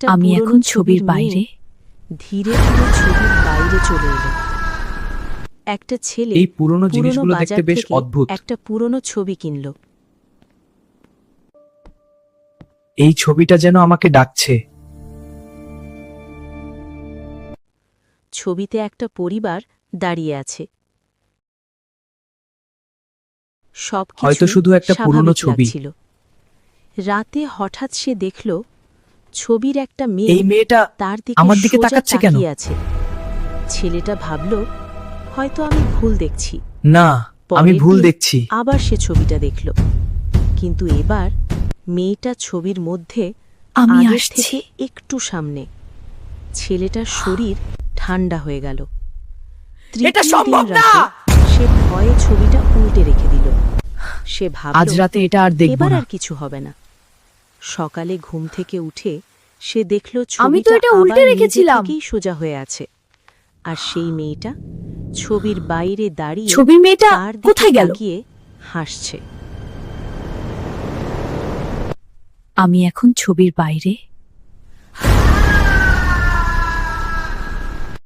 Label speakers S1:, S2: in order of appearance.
S1: আমি এখন ছবির বাইরে।
S2: ধীরে ধীরে ছবির বাইরে চলে এলো। একটা ছেলে
S3: এই পুরনো জিনিসগুলো
S2: বাজার
S3: দেখতে বেশ
S2: থেকে
S3: অদ্ভুত।
S2: একটা পুরনো ছবি কিনল।
S3: এই ছবিটা যেন আমাকে ডাকছে।
S2: ছবিতে একটা পরিবার দাঁড়িয়ে আছে। সবকিছু
S3: হয়তো শুধু একটা পুরনো
S2: স্বাভাবিক
S3: ছবি।
S2: লাগছিল। রাতে হঠাৎ সে দেখল ছবির একটা
S3: এই
S2: মেয়ে
S3: মেয়েটা
S2: তার
S3: আমার দিকে
S2: সোজা
S3: তাকাচ্ছে কেন?
S2: তাকিয়ে আছে। ছেলেটা ভাবল, হয়তো আমি ভুল দেখছি।
S3: না, আমি
S2: পরের
S3: ভুল
S2: দিন
S3: দেখছি।
S2: আবার সে ছবিটা দেখল, কিন্তু এবার মেয়েটা ছবির মধ্যে
S1: আমি
S2: আগের
S1: আসছি।
S2: থেকে একটু সামনে। ছেলেটার শরীর ঠান্ডা হয়ে গেল।
S3: এটা
S2: তৃতীয়
S3: সম্ভব
S2: দিন
S3: না!
S2: রাতে সে ভয়ে ছবিটা উল্টে রেখে দিল। সে
S3: আজ
S2: ভাবল,
S3: রাতে এটা আর দেখব
S2: এবার
S3: না।
S2: আর কিছু হবে না। সকালে ঘুম থেকে উঠে সে দেখল
S1: আমি তো
S2: ছবিটা
S1: এটা উল্টে
S2: আবার নিজে
S1: রেখেছিলাম।
S2: থেকেই সোজা হয়ে আছে। আর সেই মেয়েটা ছবির বাইরে দাঁড়িয়ে
S1: ছবির মেয়েটা
S2: তার দিকে
S1: কোথায় গেল?
S2: তাকিয়ে হাসছে।
S1: আমি এখন ছবির বাইরে।